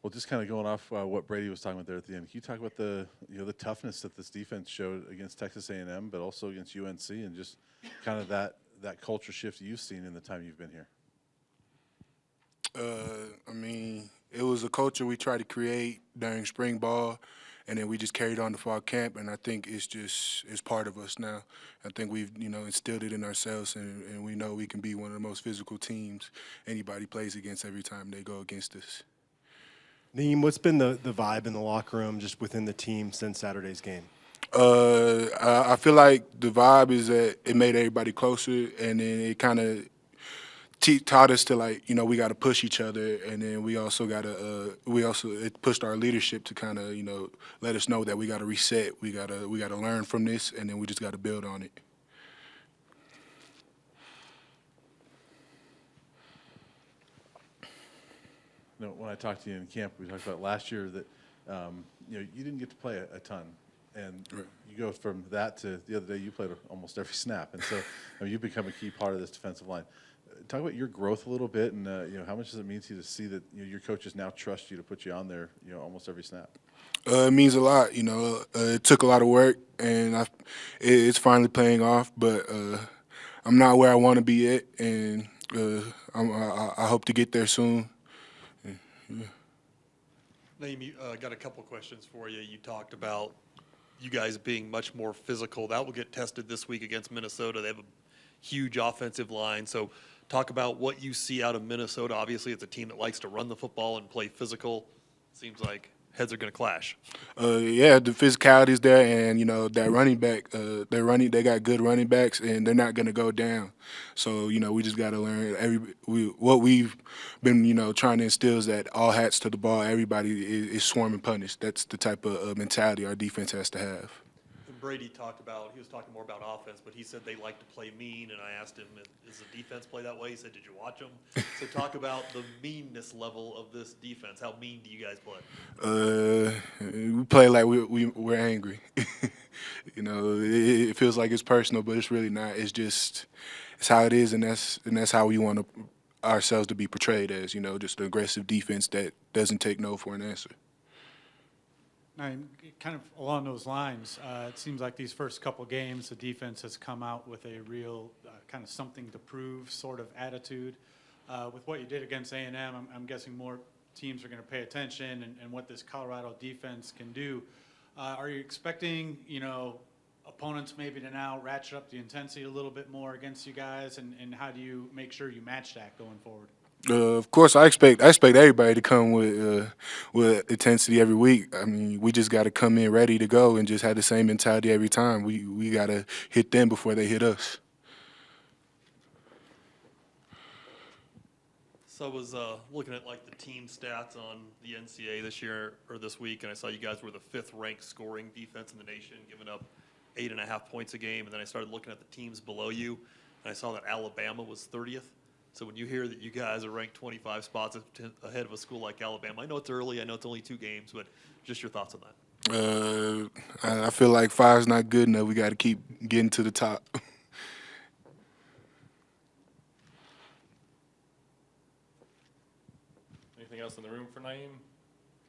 Well, just kind of going off what Brady was talking about there at the end, can you talk about the toughness that this defense showed against Texas A&M, but also against UNC, and just kind of that culture shift you've seen in the time you've been here? I mean, it was a culture we tried to create during spring ball, and then we just carried on to fall camp. And I think it's part of us now. I think we've instilled it in ourselves, and we know we can be one of the most physical teams anybody plays against every time they go against us. Na'im, what's been the vibe in the locker room just within the team since Saturday's game? I feel like the vibe is that it made everybody closer, and then it kind of taught us to we got to push each other, and then we also got to it pushed our leadership to kind of let us know that we got to reset, we got to learn from this, and then we just got to build on it. When I talked to you in camp, we talked about last year that you didn't get to play a ton, and Right. you go from that to the other day you played almost every snap, and so you've become a key part of this defensive line. Talk about your growth a little bit, and how much does it mean to you to see that your coaches now trust you to put you on there, almost every snap? It means a lot. It took a lot of work, and it's finally paying off. But I'm not where I want to be at, and I hope to get there soon. Yeah. Na'im, got a couple questions for you. You talked about you guys being much more physical. That will get tested this week against Minnesota. They have a huge offensive line. So talk about what you see out of Minnesota. Obviously, it's a team that likes to run the football and play physical. Seems like heads are going to clash. Yeah, the physicality is there, and that running back, they got good running backs, and they're not going to go down. So we just got to learn what we've been trying to instill is that all hats to the ball. Everybody is swarming punish. That's the type of mentality our defense has to have. And Brady he was talking more about offense, but he said they like to play mean, and I asked him, does the defense play that way? He said, did you watch them? So talk about the meanness level of this defense. How mean do you guys play? We play like we're angry. It feels like it's personal, but it's really not. It's how it is, and that's how we want ourselves to be portrayed as. Just an aggressive defense that doesn't take no for an answer. Now, kind of along those lines, it seems like these first couple games, the defense has come out with a real kind of something to prove sort of attitude. With what you did against A&M, I'm guessing more teams are going to pay attention and what this Colorado defense can do. Are you expecting, opponents maybe to now ratchet up the intensity a little bit more against you guys, and how do you make sure you match that going forward? Of course, I expect everybody to come with intensity every week. I mean, we just got to come in ready to go and just have the same mentality every time. We got to hit them before they hit us. So I was looking at the team stats on the NCAA this year or this week, and I saw you guys were the 5th ranked scoring defense in the nation, giving up 8.5 points a game. And then I started looking at the teams below you, and I saw that Alabama was 30th. So when you hear that you guys are ranked 25 spots ahead of a school like Alabama, I know it's early, I know it's only 2 games, but just your thoughts on that. I feel like 5's not good enough. We got to keep getting to the top. Anything else in the room for Na'im?